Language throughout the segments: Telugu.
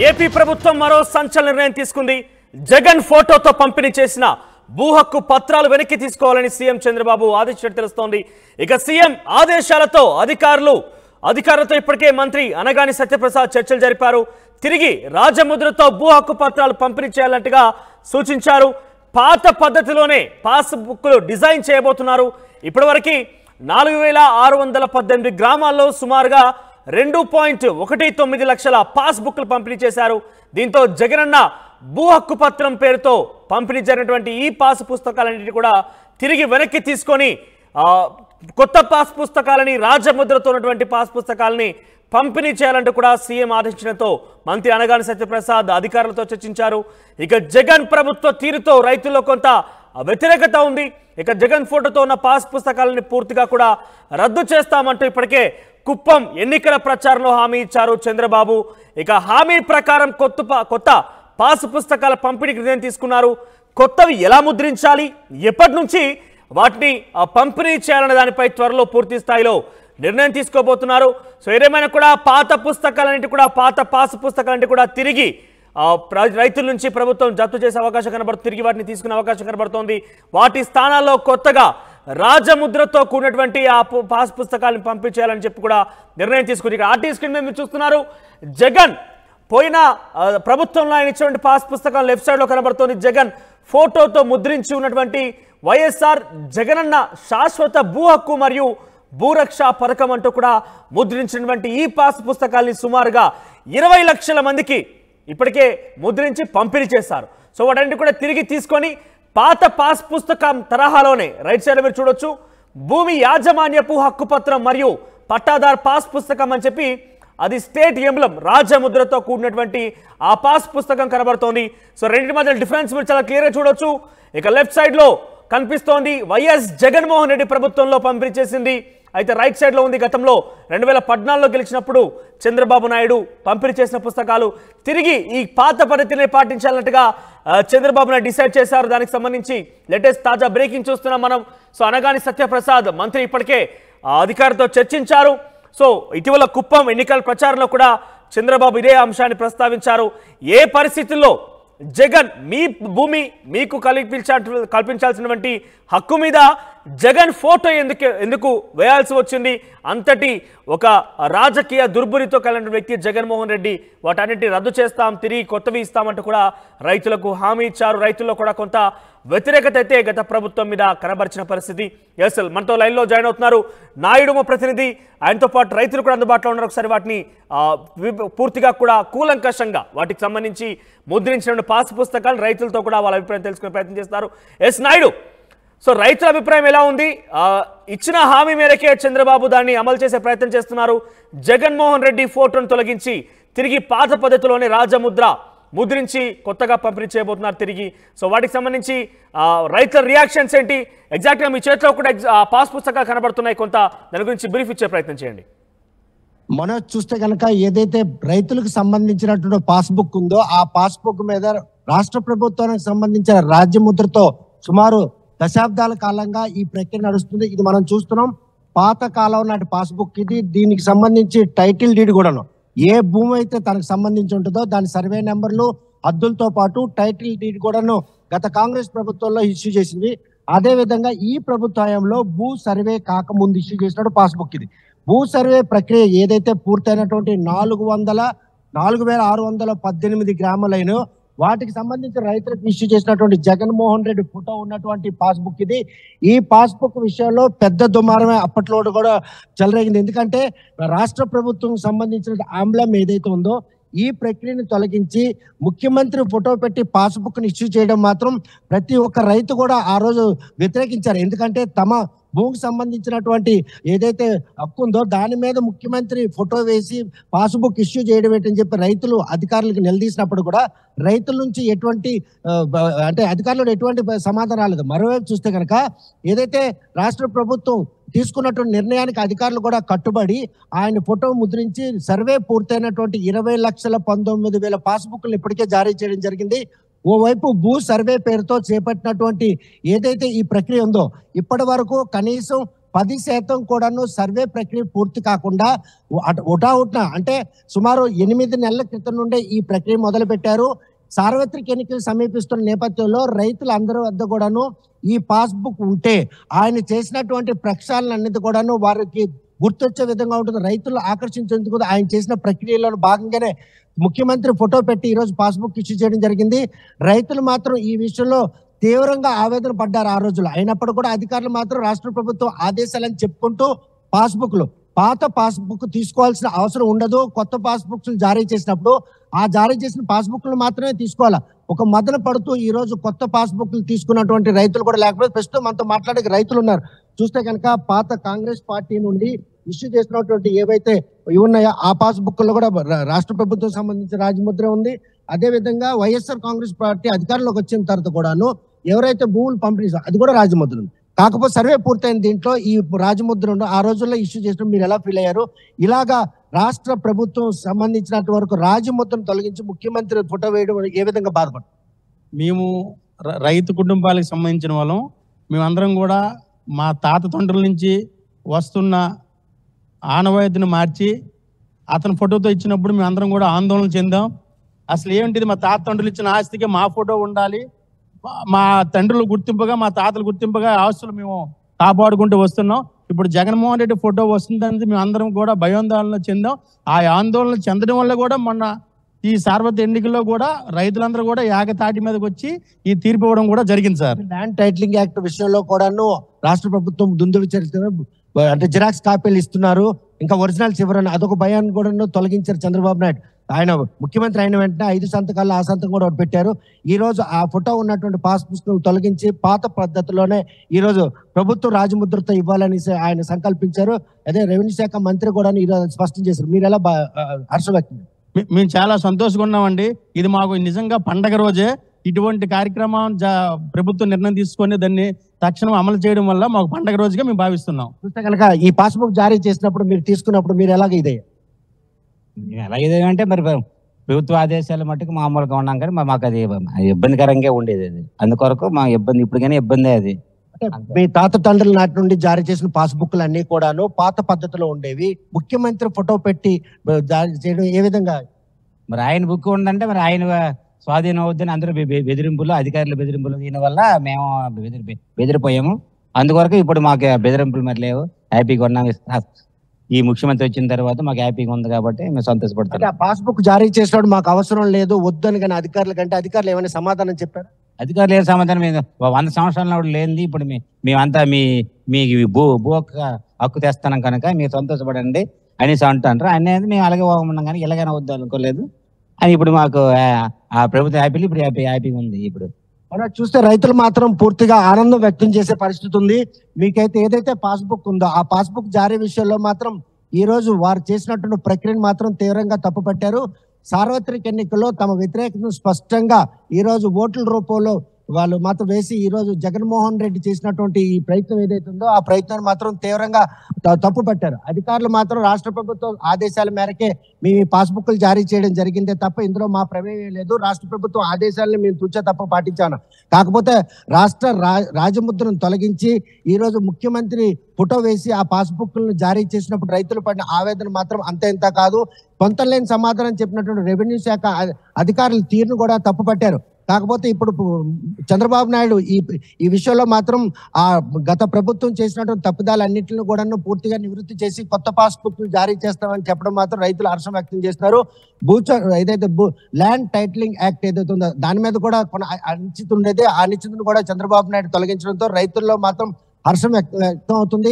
ఏపీ ప్రభుత్వం మరో సంచలన నిర్ణయం తీసుకుంది. జగన్ ఫోటోతో పంపిణీ చేసిన భూ హక్కు పత్రాలు వెనక్కి తీసుకోవాలని సీఎం చంద్రబాబు ఆదేశించినట్టు తెలుస్తోంది. ఇక సీఎం ఆదేశాలతో అధికారులతో ఇప్పటికే మంత్రి అనగాని సత్యప్రసాద్ చర్చలు జరిపారు. తిరిగి రాజముద్రతో భూ హక్కు పత్రాలు పంపిణీ చేయాలంటగా సూచించారు. పాత పద్ధతిలోనే పాస్ బుక్లు డిజైన్ చేయబోతున్నారు. ఇప్పటివరకు 4618 గ్రామాల్లో సుమారుగా 2.19 లక్షల పాస్ బుక్లు పంపిణీ చేశారు. దీంతో జగనన్న భూ హక్కు పత్రం పేరుతో పంపిణీ జరిగినటువంటి ఈ పాస్ పుస్తకాలన్నింటినీ కూడా తిరిగి వెనక్కి తీసుకొని కొత్త పాస్ పుస్తకాలని రాజముద్రతో ఉన్నటువంటి పాస్ పుస్తకాలని పంపిణీ చేయాలంటూ కూడా సీఎం ఆదేశించడంతో మంత్రి అనగాని సత్యప్రసాద్ అధికారులతో చర్చించారు. ఇక జగన్ ప్రభుత్వ తీరుతో రైతుల్లో కొంత వ్యతిరేకత ఉంది. ఇక జగన్ ఫోటోతో ఉన్న పాస్ పుస్తకాలని పూర్తిగా కూడా రద్దు చేస్తామంటూ ఇప్పటికే కుప్పం ఎన్నికల ప్రచారంలో హామీ ఇచ్చారు చంద్రబాబు. ఇక హామీ ప్రకారం కొత్త పాస్ పుస్తకాల పంపిణీకి నిర్ణయం తీసుకున్నారు. కొత్తవి ఎలా ముద్రించాలి, ఎప్పటి నుంచి వాటిని పంపిణీ చేయాలనే దానిపై త్వరలో పూర్తి స్థాయిలో నిర్ణయం తీసుకోబోతున్నారు. సో ఏదేమైనా కూడా పాత పాస్ పుస్తకాలంటే కూడా తిరిగి రైతుల నుంచి ప్రభుత్వం జప్తు చేసే అవకాశం కనబడుతుంది. తిరిగి వాటిని తీసుకునే అవకాశం కనబడుతోంది. వాటి స్థానాల్లో కొత్తగా రాజముద్రతో కూడినటువంటి ఆ పాస్ పుస్తకాలను పంపించేయాలని చెప్పి కూడా నిర్ణయం తీసుకుని ఇక్కడ ఆర్టీ స్క్రీన్ మీద మీరు చూస్తున్నారు. జగన్ పోయిన ప్రభుత్వంలో ఆయన ఇచ్చినటువంటి పాస్ పుస్తకాలు లెఫ్ట్ సైడ్ లో కనబడుతోంది. జగన్ ఫోటోతో ముద్రించి ఉన్నటువంటి వైఎస్ఆర్ జగనన్న శాశ్వత భూ హక్కు మరియు భూరక్ష పథకం అంటూ కూడా ముద్రించినటువంటి ఈ పాస్ పుస్తకాల్ని సుమారుగా 20 లక్షల మందికి ఇప్పటికే ముద్రించి పంపిణీ చేశారు. సో వాటన్నిటి కూడా తిరిగి తీసుకొని పాత పాస్ పుస్తకం తరహాలోనే రైట్ సైడ్ మీరు చూడొచ్చు భూమి యాజమాన్యపు హక్కు పత్రం మరియు పట్టాదార్ పాస్ పుస్తకం అని చెప్పి అది స్టేట్ ఎంబ్లం రాజముద్రతో కూడినటువంటి ఆ పాస్ పుస్తకం కనబడుతోంది. సో రెండింటి మధ్య డిఫరెన్స్ మీరు చాలా క్లియర్గా చూడొచ్చు. ఇక లెఫ్ట్ సైడ్ లో కనిపిస్తోంది వైఎస్ జగన్మోహన్ రెడ్డి ప్రభుత్వంలో పంపిణీ చేసింది. అయితే రైట్ సైడ్ లో ఉంది గతంలో 2014లో గెలిచినప్పుడు చంద్రబాబు నాయుడు పంపిణీ చేసిన పుస్తకాలు. తిరిగి ఈ పాత పద్ధతిని పాటించాలన్నట్టుగా చంద్రబాబు నాయుడు డిసైడ్ చేశారు. దానికి సంబంధించి లేటెస్ట్ తాజా బ్రేకింగ్ చూస్తున్నాం మనం. సో అనగాని సత్యప్రసాద్ మంత్రి ఇప్పటికే అధికారులతో చర్చించారు. సో ఇటీవల కుప్పం ఎన్నికల ప్రచారంలో కూడా చంద్రబాబు ఇదే అంశాన్ని ప్రస్తావించారు. ఏ పరిస్థితుల్లో జగన్ మీ భూమి మీకు కల్పించాల్సినటువంటి హక్కు మీద జగన్ ఫోటో ఎందుకు వేయాల్సి వచ్చింది? అంతటి ఒక రాజకీయ దుర్బురితో కలిగిన వ్యక్తి జగన్మోహన్ రెడ్డి. వాటన్నిటిని రద్దు చేస్తాం, తిరిగి కొత్తవి ఇస్తామంటూ కూడా రైతులకు హామీ ఇచ్చారు. రైతుల్లో కూడా కొంత వ్యతిరేకత అయితే గత ప్రభుత్వం మీద కనబరిచిన పరిస్థితి. ఎస్ మనతో లైన్లో జాయిన్ అవుతున్నారు నాయుడు మా ప్రతినిధి. ఆయనతో పాటు రైతులు కూడా అందుబాటులో ఉన్నారు. ఒకసారి వాటిని పూర్తిగా కూడా కూలంకషంగా వాటికి సంబంధించి ముద్రించిన పాస్ పుస్తకాలు రైతులతో కూడా వాళ్ళ అభిప్రాయం తెలుసుకునే ప్రయత్నం చేస్తారు. ఎస్ నాయుడు, సో రైతుల అభిప్రాయం ఎలా ఉంది? ఇచ్చిన హామీ మేరకే చంద్రబాబు దాన్ని అమలు చేసే ప్రయత్నం చేస్తున్నారు. జగన్మోహన్ రెడ్డి ఫోటోను తొలగించి తిరిగి పాత పద్ధతిలోనే రాజముద్ర ముద్రించి కొత్తగా పంపిణీ చేయబోతున్నారు తిరిగి. సో వాటికి సంబంధించి రైతుల రియాక్షన్స్ ఏంటి? ఎగ్జాక్ట్గా మీ చేతిలో కూడా పాస్ పుస్తకాలు కనబడుతున్నాయి. కొంత దాని గురించి బ్రీఫ్ ఇచ్చే ప్రయత్నం చేయండి. మనం చూస్తే కనుక ఏదైతే రైతులకు సంబంధించినటువంటి పాస్బుక్ ఉందో ఆ పాస్బుక్ మీద రాష్ట్ర ప్రభుత్వానికి సంబంధించిన రాజ్యముద్రతో సుమారు దశాబ్దాల కాలంగా ఈ ప్రక్రియ నడుస్తుంది. ఇది మనం చూస్తున్నాం. పాత కాలం నాటి పాస్బుక్ ఇది. దీనికి సంబంధించి టైటిల్ డీడ్ కూడాను ఏ భూమి అయితే తనకు సంబంధించి ఉంటుందో దాని సర్వే నెంబర్లు హద్దులతో పాటు టైటిల్ డీడ్ కూడాను గత కాంగ్రెస్ ప్రభుత్వంలో ఇష్యూ చేసింది. అదే విధంగా ఈ ప్రభుత్వంలో భూ సర్వే కాకముందు ఇష్యూ చేసినట్టు పాస్బుక్ ఇది. భూ సర్వే ప్రక్రియ ఏదైతే పూర్తయినటువంటి 4618 గ్రామాలైనో వాటికి సంబంధించి రైతులకు ఇష్యూ చేసినటువంటి జగన్మోహన్ రెడ్డి ఫోటో ఉన్నటువంటి పాస్బుక్ ఇది. ఈ పాస్బుక్ విషయంలో పెద్ద దుమారమే అప్పట్లో కూడా చెలరేగింది. ఎందుకంటే రాష్ట్ర ప్రభుత్వం సంబంధించిన ఆంబ్లం ఏదైతే ఉందో ఈ ప్రక్రియను తొలగించి ముఖ్యమంత్రి ఫోటో పెట్టి పాస్బుక్ ని ఇష్యూ చేయడం మాత్రం ప్రతి ఒక్క రైతు కూడా ఆ రోజు వ్యతిరేకించారు. ఎందుకంటే తమ భూమికి సంబంధించినటువంటి ఏదైతే హక్కు ఉందో దాని మీద ముఖ్యమంత్రి ఫోటో వేసి పాస్బుక్ ఇష్యూ చేయడం ఏంటని చెప్పి రైతులు అధికారులకు నిలదీసినప్పుడు కూడా రైతుల నుంచి అధికారులు ఎటువంటి సమాధానం రాలేదు. మరోవైపు చూస్తే కనుక ఏదైతే రాష్ట్ర ప్రభుత్వం తీసుకున్నటువంటి నిర్ణయానికి అధికారులు కూడా కట్టుబడి ఆయన ఫోటో ముద్రించి సర్వే పూర్తయినటువంటి 20,19,000 పాస్బుక్లు ఇప్పటికే జారీ చేయడం జరిగింది. ఓవైపు భూ సర్వే పేరుతో చేపట్టినటువంటి ఏదైతే ఈ ప్రక్రియ ఉందో ఇప్పటి వరకు కనీసం 10% కూడాను సర్వే ప్రక్రియ పూర్తి కాకుండా ఉటావుట్న అంటే సుమారు 8 నెలల క్రితం నుండే ఈ ప్రక్రియ మొదలు పెట్టారు. సార్వత్రిక ఎన్నికలు సమీపిస్తున్న నేపథ్యంలో రైతులందరి వద్ద కూడాను ఈ పాస్బుక్ ఉంటే ఆయన చేసినటువంటి ప్రక్షాళనన్నిటి కూడాను వారికి గుర్తొచ్చే విధంగా ఉంటుంది. రైతులు ఆకర్షించేందుకు ఆయన చేసిన ప్రక్రియలో భాగంగానే ముఖ్యమంత్రి ఫోటో పెట్టి ఈరోజు పాస్బుక్ ఇష్యూ చేయడం జరిగింది. రైతులు మాత్రం ఈ విషయంలో తీవ్రంగా ఆవేదన పడ్డారు ఆ రోజుల్లో. అయినప్పుడు కూడా అధికారులు మాత్రం రాష్ట్ర ప్రభుత్వం ఆదేశాలని చెప్పుకుంటూ పాత పాస్బుక్ తీసుకోవాల్సిన అవసరం ఉండదు, కొత్త పాస్బుక్స్ జారీ చేసినప్పుడు ఆ జారీ చేసిన పాస్బుక్లు మాత్రమే తీసుకోవాలా. ఒక మదన పడుతూ ఈ రోజు కొత్త పాస్బుక్లు తీసుకున్నటువంటి రైతులు కూడా లేకపోతే ప్రస్తుతం మనతో మాట్లాడే రైతులు ఉన్నారు. చూస్తే కనుక పాత కాంగ్రెస్ పార్టీ నుండి ఇష్యూ చేసినటువంటి ఏవైతే ఉన్నాయో ఆ పాస్బుక్ లో కూడా రాష్ట్ర ప్రభుత్వం సంబంధించిన రాజముద్ర ఉంది. అదే విధంగా వైఎస్ఆర్ కాంగ్రెస్ పార్టీ అధికారంలోకి వచ్చిన తర్వాత కూడాను ఎవరైతే భూములు పంపిణీ అది కూడా రాజముద్ర ఉంది. కాకపోతే సర్వే పూర్తయిన దీంట్లో ఈ రాజముద్ర ఆ రోజుల్లో ఇష్యూ చేసిన మీరు ఎలా ఫీల్ అయ్యారు? ఇలాగా రాష్ట్ర ప్రభుత్వం సంబంధించినంత వరకు రాజముద్రను తొలగించి ముఖ్యమంత్రి ఫోటో వేయడం ఏ విధంగా బాధపడతారు? మేము రైతు కుటుంబాలకు సంబంధించిన వాళ్ళం. మేమందరం కూడా మా తాత తండ్రుల నుంచి వస్తున్న ఆనవాయితీని మార్చి అతని ఫోటోతో ఇచ్చినప్పుడు మేమందరం కూడా ఆందోళన చెందాం. అసలు ఏంటిది, మా తాత తండ్రులు ఇచ్చిన ఆస్తికి మా ఫోటో ఉండాలి, మా తండ్రులు గుర్తింపుగా మా తాతలు గుర్తింపుగా ఆస్తులు మేము కాపాడుకుంటూ వస్తున్నాం. ఇప్పుడు జగన్మోహన్ రెడ్డి ఫోటో వస్తుందని మేము అందరం కూడా భయాందోళన చెందాం. ఆ ఆందోళన చెందడం వల్ల కూడా మొన్న ఈ సార్వత్రిక ఎన్నికల్లో కూడా రైతులందరూ కూడా ఏకతాటి మీదకి వచ్చి ఈ తీర్పు ఇవ్వడం కూడా జరిగింది సార్. ల్యాండ్ టైటిలింగ్ యాక్ట్ విషయంలో కూడాను రాష్ట్ర ప్రభుత్వం దుందుడు చరిత్ర అంటే జిరాక్స్ కాపీలు ఇస్తున్నారు, ఇంకా ఒరిజినల్స్ ఇవ్వరని అదొక భయాన్ని కూడా తొలగించారు చంద్రబాబు నాయుడు. ఆయన ముఖ్యమంత్రి అయిన వెంటనే 5 సంతకాలు ఆ సంతకం కూడా పెట్టారు. ఈ రోజు ఆ ఫోటో ఉన్నటువంటి పాస్ పుస్తకం తొలగించి పాత పద్ధతిలోనే ఈ రోజు ప్రభుత్వం రాజముద్రతో ఇవ్వాలని ఆయన సంకల్పించారు. అదే రెవెన్యూ శాఖ మంత్రి కూడా ఈ రోజు స్పష్టం చేశారు. మీరు ఎలా హర్షం వ్యక్తం? మేము చాలా సంతోషంగా ఉన్నామండి. ఇది మాకు నిజంగా పండగ రోజే. ఇటువంటి కార్యక్రమం ప్రభుత్వం నిర్ణయం తీసుకొని దాన్ని తక్షణం అమలు చేయడం వల్ల మాకు పండగ రోజుగా మేము భావిస్తున్నాం. చూస్తే కనుక ఈ పాస్బుక్ జారీ చేసినప్పుడు మీరు తీసుకున్నప్పుడు మీరు ఎలాగ ఇదే అంటే మరి ప్రభుత్వ ఆదేశాల మట్టుకు మామూలుగా ఉన్నాం, కానీ మాకు అది ఇబ్బందికరంగా ఉండేది. అది అందుకొరకు మా ఇబ్బంది ఇప్పటికైనా ఇబ్బంది. అది మీ తాత తండ్రుల నాటి నుండి జారీ చేసిన పాస్బుక్లు అన్ని కూడాను పాత పద్ధతిలో ఉండేవి. ముఖ్యమంత్రి ఫోటో పెట్టి జారీ చేయడం ఏ విధంగా? మరి ఆయన బుక్ ఉందంటే మరి ఆయన స్వాధీనం అవుద్దని అందరూ బెదిరింపులు, అధికారుల బెదిరింపులు దీని వల్ల మేము బెదిరిపోయాము. అందుకొరకు ఇప్పుడు మాకు బెదిరింపులు మరి లేవు, హ్యాపీగా ఉన్నాం. ఈ ముఖ్యమంత్రి వచ్చిన తర్వాత మాకు హ్యాపీగా ఉంది కాబట్టి మేము సంతోషపడతాం. ఆ పాస్బుక్ జారీ చేసినప్పుడు మాకు అవసరం లేదు వద్దని కానీ అధికారుల కంటే అధికారులు ఏమైనా సమాధానం చెప్పారు? అధికారులు ఏ సమాధానం? మేము 100 సంవత్సరాల లేనిది ఇప్పుడు మేమంతా మీ భూ హక్కు తెస్తున్నాం కనుక మీరు సంతోషపడండి అనేసి అంటారు. అనేది మేము అలాగే ఉన్నాం కానీ ఎలాగైనా వద్దు అనుకోలేదు అని ఇప్పుడు మాకు ఆ ప్రభుత్వం హ్యాపీ, ఇప్పుడు హ్యాపీగా ఉంది. ఇప్పుడు మనం చూస్తే రైతులు మాత్రం పూర్తిగా ఆనందం వ్యక్తం చేసే పరిస్థితి ఉంది. మీకైతే ఏదైతే పాస్బుక్ ఉందో ఆ పాస్బుక్ జారీ విషయంలో మాత్రం ఈ రోజు వారు చేసినటువంటి ప్రక్రియను మాత్రం తీవ్రంగా తప్పుపట్టారు. సార్వత్రిక ఎన్నికల్లో తమ వ్యతిరేకతను స్పష్టంగా ఈ రోజు ఓట్ల రూపంలో వాళ్ళు మాత్రం వేసి ఈ రోజు జగన్మోహన్ రెడ్డి చేసినటువంటి ఈ ప్రయత్నం ఏదైతే ఉందో ఆ ప్రయత్నాన్ని మాత్రం తీవ్రంగా తప్పు పట్టారు. అధికారులు మాత్రం రాష్ట్ర ప్రభుత్వం ఆదేశాల మేరకే మీ పాస్బుక్లు జారీ చేయడం జరిగిందే తప్ప ఇందులో మా ప్రమేయం లేదు. రాష్ట్ర ప్రభుత్వం ఆదేశాలను మేము తుచ్చ తప్ప పాటించాను. కాకపోతే రాజముద్రను తొలగించి ఈ రోజు ముఖ్యమంత్రి ఫోటో వేసి ఆ పాస్బుక్లను జారీ చేసినప్పుడు రైతులు పడిన ఆవేదన మాత్రం అంత ఇంత కాదు. పొంతలేని సమాధానం చెప్పినటువంటి రెవెన్యూ శాఖ అధికారుల తీరును కూడా తప్పు పట్టారు. కాకపోతే ఇప్పుడు చంద్రబాబు నాయుడు ఈ విషయంలో మాత్రం ఆ గత ప్రభుత్వం చేసినటువంటి తప్పిదాలన్నింటిని కూడా పూర్తిగా నివృత్తి చేసి కొత్త పాస్బుక్లు జారీ చేస్తామని చెప్పడం మాత్రం రైతులు హర్షం వ్యక్తం చేస్తున్నారు. ఏదైతే ల్యాండ్ టైటిలింగ్ యాక్ట్ ఏదైతే ఉందో దాని మీద కూడా కొన్ని అనిశ్చితి ఉండేది. ఆ అనిశ్చితిని కూడా చంద్రబాబు నాయుడు తొలగించడంతో రైతుల్లో మాత్రం హర్షం వ్యక్తం అవుతుంది.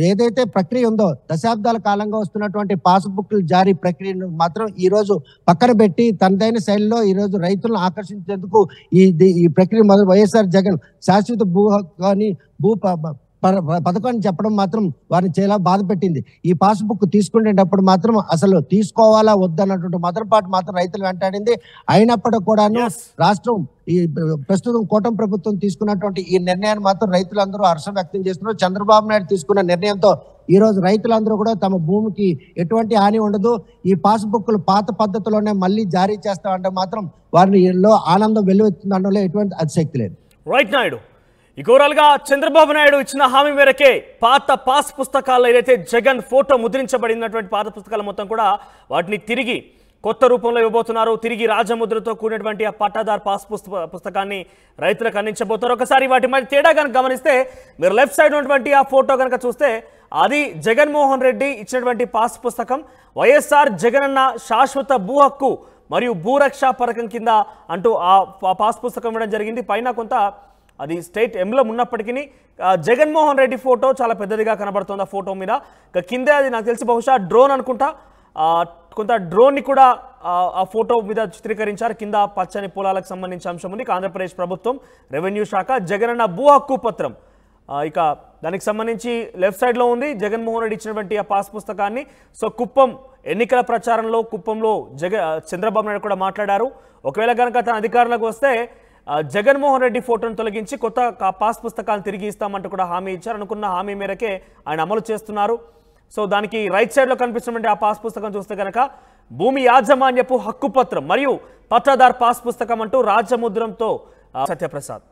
ఏదైతే ప్రక్రియ ఉందో దశాబ్దాల కాలంగా వస్తున్నటువంటి పాస్బుక్లు జారీ ప్రక్రియను మాత్రం ఈ రోజు పక్కన పెట్టి తనదైన శైలిలో ఈ రోజు రైతులను ఆకర్షించేందుకు ఈ ప్రక్రియ మొదలు వైఎస్ఆర్ జగన్ శాశ్వత భూ పథకాన్ని చెప్పడం మాత్రం వారిని చాలా బాధ పెట్టింది. ఈ పాస్బుక్ తీసుకునేటప్పుడు మాత్రం అసలు తీసుకోవాలా వద్దన్నటువంటి మొదటిపాటు మాత్రం రైతులు వెంటాడింది. అయినప్పటికీ కూడాను రాష్ట్రం ఈ ప్రస్తుతం కూటమి ప్రభుత్వం తీసుకున్నటువంటి ఈ నిర్ణయాన్ని మాత్రం రైతులందరూ హర్షం వ్యక్తం చేస్తున్నారు. చంద్రబాబు నాయుడు తీసుకున్న నిర్ణయంతో ఈ రోజు రైతులందరూ కూడా తమ భూమికి ఎటువంటి హాని ఉండదు, ఈ పాస్బుక్లు పాత పద్ధతిలోనే మళ్ళీ జారీ చేస్తామంటే మాత్రం వారిలో ఆనందం వెల్లువెత్తుందనలో ఎటువంటి అతిశక్తి లేదు. రైట్ నాయుడు, ఇక ఓవరాల్గా చంద్రబాబు నాయుడు ఇచ్చిన హామీ మేరకే పాత పాస్ పుస్తకాల్లో ఏదైతే జగన్ ఫోటో ముద్రించబడినటువంటి పాత పుస్తకాలు మొత్తం కూడా వాటిని తిరిగి కొత్త రూపంలో ఇవ్వబోతున్నారు. తిరిగి రాజముద్రతో కూడినటువంటి ఆ పట్టాదార్ పాస్ పుస్తకాన్ని రైతులకు అందించబోతున్నారు. ఒకసారి వాటి మధ్య తేడా కనుక గమనిస్తే మీరు లెఫ్ట్ సైడ్ ఉన్నటువంటి ఆ ఫోటో కనుక చూస్తే అది జగన్మోహన్ రెడ్డి ఇచ్చినటువంటి పాస్ పుస్తకం. వైఎస్ఆర్ జగనన్న శాశ్వత భూ హక్కు మరియు భూరక్ష పథకం కింద అంటూ ఆ పాస్ పుస్తకం ఇవ్వడం జరిగింది. పైన కొంత అది స్టేట్ ఎంబ్లం ఉన్నప్పటికీ జగన్మోహన్ రెడ్డి ఫోటో చాలా పెద్దదిగా కనబడుతుంది ఆ ఫోటో మీద. కింద అది నాకు తెలిసి బహుశా డ్రోన్ అనుకుంటా, కొంత డ్రోన్ని కూడా ఆ ఫోటో మీద చిత్రీకరించారు. కింద పచ్చని పొలాలకు సంబంధించిన అంశం ఉంది. ఆంధ్రప్రదేశ్ ప్రభుత్వం రెవెన్యూ శాఖ జగనన్న భూ హక్కు పత్రం, ఇక దానికి సంబంధించి లెఫ్ట్ సైడ్లో ఉంది జగన్మోహన్ రెడ్డి ఇచ్చినటువంటి ఆ పాస్ పుస్తకాన్ని. సో కుప్పం ఎన్నికల ప్రచారంలో కుప్పంలో చంద్రబాబు నాయుడు కూడా మాట్లాడారు. ఒకవేళ కనుక తన అధికారంలోకి వస్తే జగన్మోహన్ రెడ్డి ఫోటోను తొలగించి కొత్త పాస్ పుస్తకాలను తిరిగి ఇస్తామంటూ కూడా హామీ ఇచ్చారు. అనుకున్న హామీ మేరకే ఆయన అమలు చేస్తున్నారు. సో దానికి రైట్ సైడ్లో కనిపిస్తున్నటువంటి ఆ పాస్ పుస్తకం చూస్తే కనుక భూమి యాజమాన్యపు హక్కు పత్రం మరియు పట్టాదార్ పాస్ పుస్తకం అంటూ రాజముద్రంతో సత్యప్రసాద్.